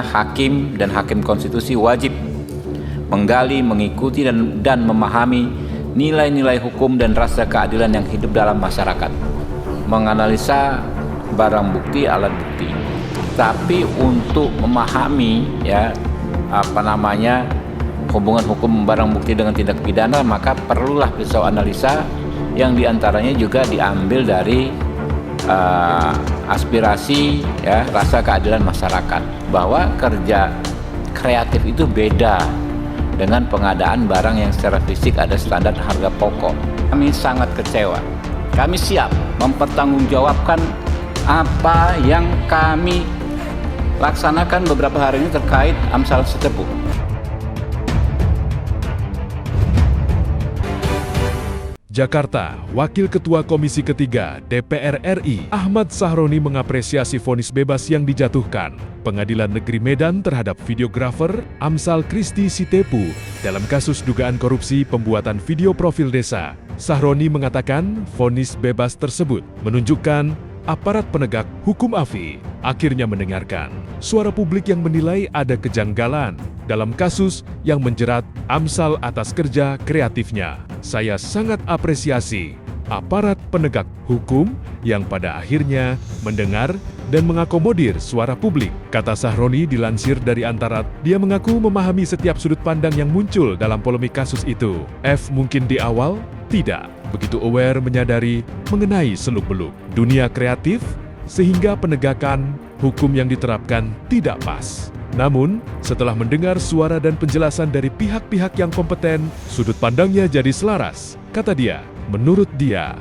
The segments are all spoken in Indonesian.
hakim dan hakim konstitusi wajib menggali, mengikuti dan memahami nilai-nilai hukum dan rasa keadilan yang hidup dalam masyarakat, menganalisa barang bukti, alat bukti. Tapi untuk memahami hubungan hukum barang bukti dengan tindak pidana, maka perlulah pisau analisa yang diantaranya juga diambil dari aspirasi rasa keadilan masyarakat, bahwa kerja kreatif itu beda dengan pengadaan barang yang secara fisik ada standar harga pokok. Kami sangat kecewa. Kami siap mempertanggungjawabkan apa yang kami laksanakan beberapa hari ini terkait Amsal Sitepu. Jakarta, Wakil Ketua Komisi Ketiga DPR RI Ahmad Sahroni mengapresiasi vonis bebas yang dijatuhkan Pengadilan Negeri Medan terhadap videografer Amsal Christy Sitepu dalam kasus dugaan korupsi pembuatan video profil desa. Sahroni mengatakan vonis bebas tersebut menunjukkan aparat penegak hukum AFI akhirnya mendengarkan suara publik yang menilai ada kejanggalan dalam kasus yang menjerat Amsal atas kerja kreatifnya. Saya sangat apresiasi aparat penegak hukum yang pada akhirnya mendengar dan mengakomodir suara publik, kata Sahroni dilansir dari Antarat. Dia mengaku memahami setiap sudut pandang yang muncul dalam polemik kasus itu. Mungkin di awal tidak begitu aware menyadari mengenai seluk-beluk dunia kreatif sehingga penegakan hukum yang diterapkan tidak pas. Namun, setelah mendengar suara dan penjelasan dari pihak-pihak yang kompeten, sudut pandangnya jadi selaras. Kata dia, menurut dia,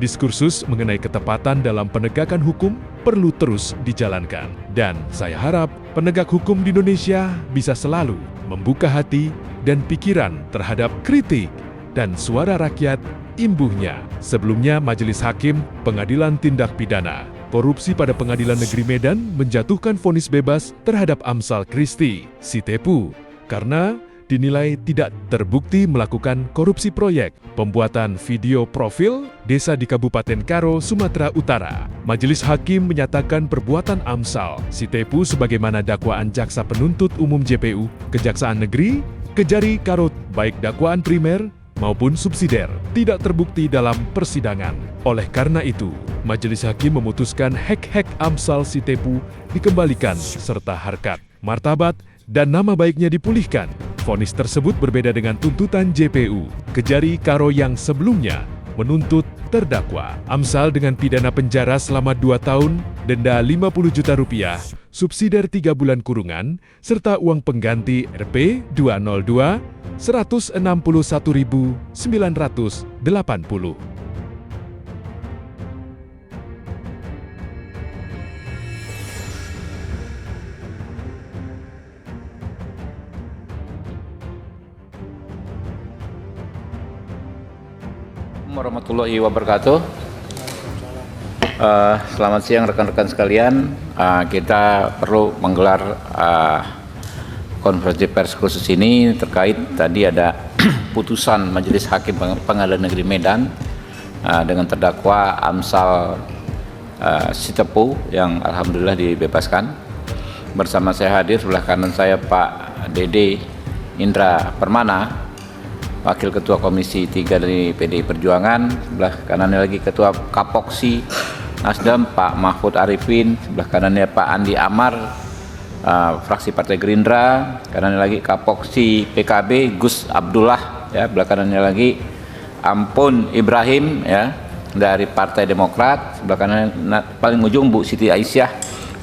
diskursus mengenai ketepatan dalam penegakan hukum perlu terus dijalankan. Dan saya harap penegak hukum di Indonesia bisa selalu membuka hati dan pikiran terhadap kritik dan suara rakyat imbuhnya. Sebelumnya, Majelis Hakim Pengadilan Tindak Pidana Korupsi pada Pengadilan Negeri Medan menjatuhkan vonis bebas terhadap Amsal Christy Sitepu karena dinilai tidak terbukti melakukan korupsi proyek pembuatan video profil desa di Kabupaten Karo, Sumatera Utara. Majelis Hakim menyatakan perbuatan Amsal Sitepu sebagaimana dakwaan Jaksa Penuntut Umum JPU, Kejaksaan Negeri, Kejari Karo, baik dakwaan primer maupun subsidiar, tidak terbukti dalam persidangan. Oleh karena itu, Majelis Hakim memutuskan hak-hak Amsal Sitepu dikembalikan serta harkat, martabat, dan nama baiknya dipulihkan. Vonis tersebut berbeda dengan tuntutan JPU, Kejari Karo yang sebelumnya menuntut terdakwa Amsal dengan pidana penjara selama 2 tahun, denda 50 juta rupiah, subsidiar 3 bulan kurungan, serta uang pengganti Rp 202 161.980. Warahmatullahi wabarakatuh. Selamat siang rekan-rekan sekalian. Kita perlu menggelar konferensi pers khusus ini terkait tadi ada putusan Majelis Hakim Pengadilan Negeri Medan dengan terdakwa Amsal Sitepu yang alhamdulillah dibebaskan. Bersama saya hadir sebelah kanan saya Pak Dede Indra Permana, Wakil Ketua Komisi 3 dari PDI Perjuangan. Sebelah kanannya lagi Ketua Kapoksi Nasdem Pak Mahfud Arifin. Sebelah kanannya Pak Andi Amar, fraksi Partai Gerindra. Kanannya lagi Kapoksi PKB Gus Abdullah, ya. Sebelah kanannya lagi Ampun Ibrahim, ya, dari Partai Demokrat. Sebelah kanan paling ujung Bu Siti Aisyah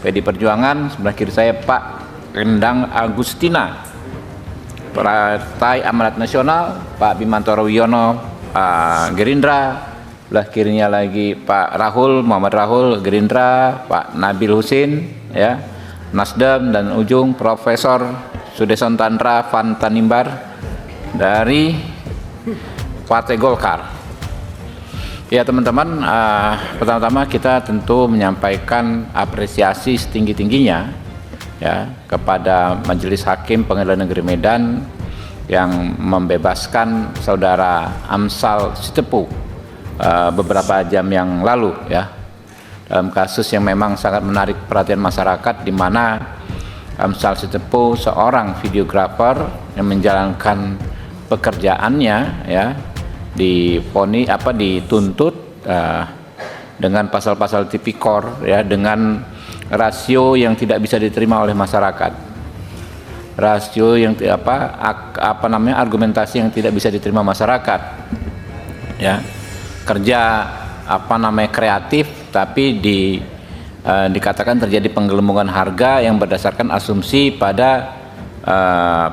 PDI Perjuangan. Sebelah kiri saya Pak Endang Agustina Partai Amanat Nasional, Pak Bimantoro Wiono Gerindra. Sebelah kirinya lagi Pak Muhammad Rahul Gerindra, Pak Nabil Husin, ya, Nasdem, dan ujung Profesor Sudeson Tandra Van Tanimbar dari Partai Golkar. Ya teman-teman, pertama-tama kita tentu menyampaikan apresiasi setinggi-tingginya, ya, kepada Majelis Hakim Pengadilan Negeri Medan yang membebaskan saudara Amsal Sitepu beberapa jam yang lalu, ya, dalam kasus yang memang sangat menarik perhatian masyarakat, di mana Amsal Sitepu seorang videografer yang menjalankan pekerjaannya ya dituntut dengan pasal-pasal tipikor ya, dengan rasio yang tidak bisa diterima oleh masyarakat, rasio yang argumentasi yang tidak bisa diterima masyarakat ya, kerja kreatif tapi dikatakan terjadi penggelembungan harga yang berdasarkan asumsi pada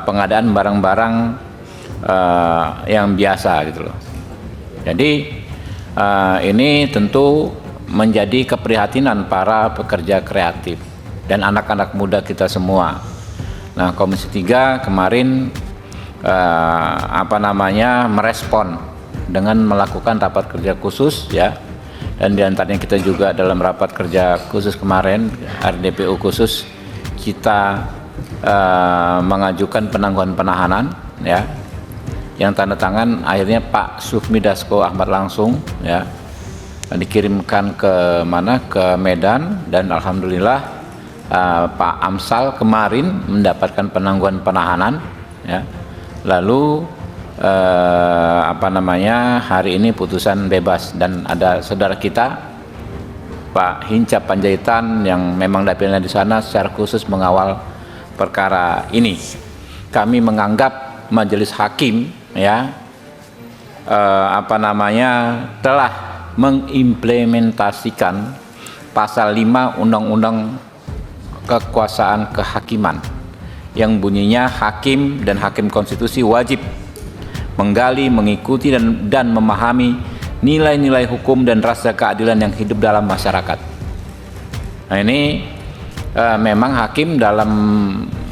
pengadaan barang-barang yang biasa gitu loh. Jadi ini tentu menjadi keprihatinan para pekerja kreatif dan anak-anak muda kita semua. Nah, Komisi 3 kemarin merespon dengan melakukan rapat kerja khusus ya, dan diantaranya kita juga dalam rapat kerja khusus kemarin RDPU khusus kita mengajukan penangguhan penahanan ya, yang tanda tangan akhirnya Pak Sufmi Dasko Ahmad langsung ya, dikirimkan ke Medan, dan alhamdulillah Pak Amsal kemarin mendapatkan penangguhan penahanan ya. Lalu hari ini putusan bebas, dan ada saudara kita Pak Hinca Panjaitan yang memang dapilnya di sana secara khusus mengawal perkara ini. Kami menganggap majelis hakim ya telah mengimplementasikan pasal 5 Undang-Undang Kekuasaan Kehakiman yang bunyinya hakim dan hakim konstitusi wajib menggali, mengikuti dan memahami nilai-nilai hukum dan rasa keadilan yang hidup dalam masyarakat. Nah, ini memang hakim dalam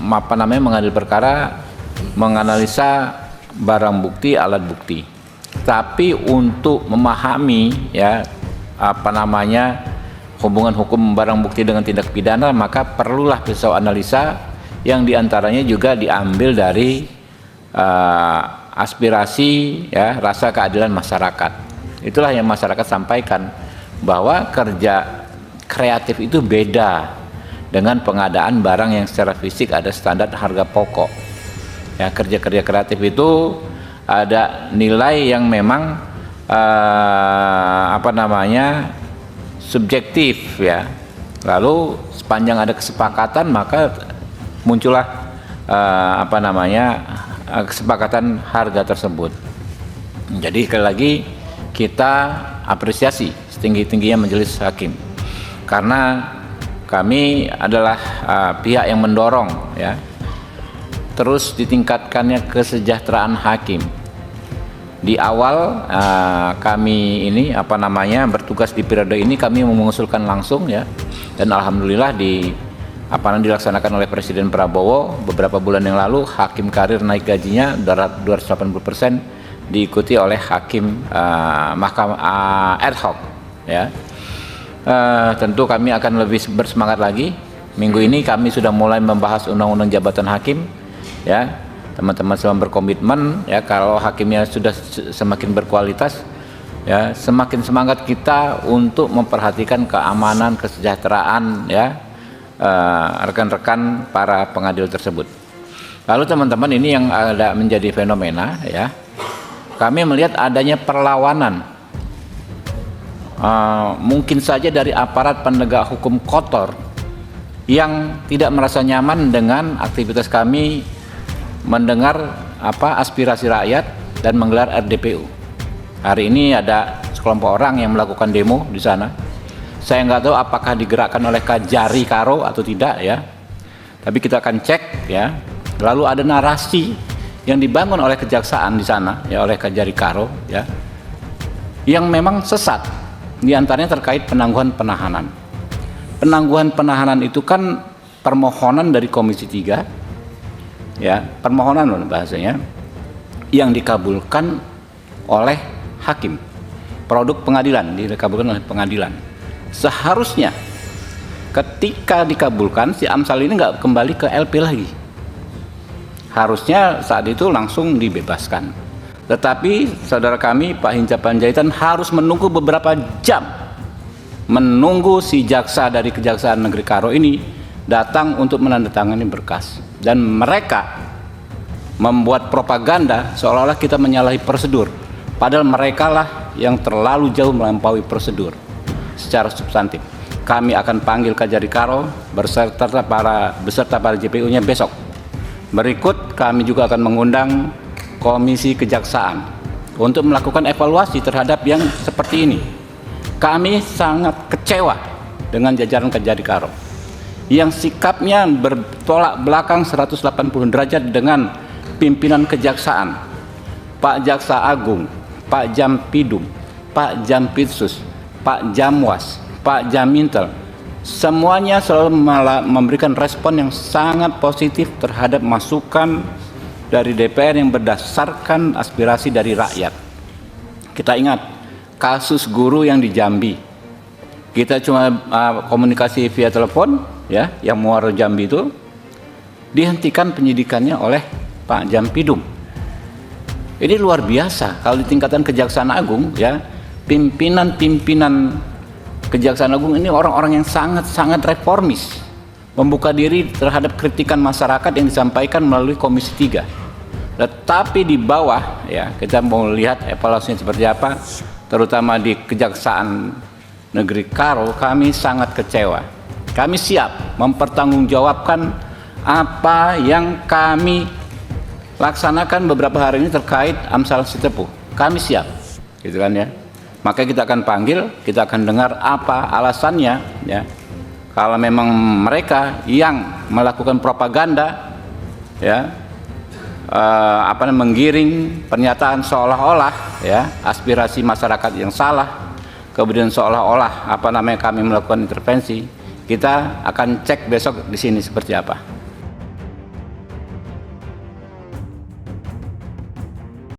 mengadil perkara menganalisa barang bukti, alat bukti. Tapi untuk memahami ya hubungan hukum barang bukti dengan tindak pidana, maka perlulah pisau analisa yang diantaranya juga diambil dari aspirasi ya, rasa keadilan masyarakat. Itulah yang masyarakat sampaikan, bahwa kerja kreatif itu beda dengan pengadaan barang yang secara fisik ada standar harga pokok ya. Kerja-kerja kreatif itu ada nilai yang memang subjektif ya. Lalu sepanjang ada kesepakatan, maka muncullah kesepakatan harga tersebut. Jadi sekali lagi kita apresiasi setinggi-tingginya majelis hakim, karena kami adalah pihak yang mendorong ya terus ditingkatkannya kesejahteraan hakim. Di awal kami ini bertugas di periode ini, kami mengusulkan langsung ya, dan alhamdulillah dilaksanakan oleh Presiden Prabowo beberapa bulan yang lalu. Hakim karir naik gajinya 280%, diikuti oleh hakim mahkamah ad hoc ya. Tentu kami akan lebih bersemangat lagi. Minggu ini kami sudah mulai membahas undang-undang jabatan hakim ya. Teman-teman semua berkomitmen ya, kalau hakimnya sudah semakin berkualitas ya, semakin semangat kita untuk memperhatikan keamanan, kesejahteraan ya rekan-rekan para pengadil tersebut. Lalu teman-teman, ini yang ada menjadi fenomena ya, kami melihat adanya perlawanan mungkin saja dari aparat penegak hukum kotor yang tidak merasa nyaman dengan aktivitas kami mendengar aspirasi rakyat dan menggelar RDPU. Hari ini ada sekelompok orang yang melakukan demo di sana. Saya nggak tahu apakah digerakkan oleh Kajari Karo atau tidak ya. Tapi kita akan cek ya. Lalu ada narasi yang dibangun oleh kejaksaan di sana ya, oleh Kajari Karo ya, yang memang sesat. Di antaranya terkait penangguhan penahanan. Penangguhan penahanan itu kan permohonan dari Komisi 3 ya, permohonan loh bahasanya, yang dikabulkan oleh hakim, produk pengadilan, dikabulkan oleh pengadilan. Seharusnya ketika dikabulkan, si Amsal ini nggak kembali ke LP lagi, harusnya saat itu langsung dibebaskan. Tetapi saudara kami Pak Hinca Panjaitan harus menunggu beberapa jam, menunggu si jaksa dari Kejaksaan Negeri Karo ini datang untuk menandatangani berkas, dan mereka membuat propaganda seolah-olah kita menyalahi prosedur, padahal mereka lah yang terlalu jauh melampaui prosedur secara substantif. Kami akan panggil Kajari Karo beserta para JPU-nya besok. Berikut kami juga akan mengundang Komisi Kejaksaan untuk melakukan evaluasi terhadap yang seperti ini. Kami sangat kecewa dengan jajaran Kajari Karo yang sikapnya bertolak belakang 180 derajat dengan pimpinan kejaksaan, Pak Jaksa Agung, Pak Jampidum, Pak Jampitsus, Pak Jamwas, Pak Jamintel. Semuanya selalu memberikan respon yang sangat positif terhadap masukan dari DPR yang berdasarkan aspirasi dari rakyat. Kita ingat kasus guru yang di Jambi, kita cuma komunikasi via telepon, ya, yang Muaro Jambi itu dihentikan penyidikannya oleh Pak Jampidum. Ini luar biasa kalau di tingkatan Kejaksaan Agung, ya, pimpinan Kejaksaan Agung ini orang-orang yang sangat-sangat reformis, membuka diri terhadap kritikan masyarakat yang disampaikan melalui Komisi 3. Tetapi di bawah, ya, kita mau lihat evaluasinya seperti apa, terutama di Kejaksaan Negeri Karo. Kami sangat kecewa. Kami siap mempertanggungjawabkan apa yang kami laksanakan beberapa hari ini terkait Amsal Sitepu. Kami siap, gitu kan, ya. Maka kita akan panggil, kita akan dengar apa alasannya, ya. Kalau memang mereka yang melakukan propaganda, ya, menggiring pernyataan seolah-olah, ya, aspirasi masyarakat yang salah, kemudian seolah-olah kami melakukan intervensi, kita akan cek besok di sini seperti apa.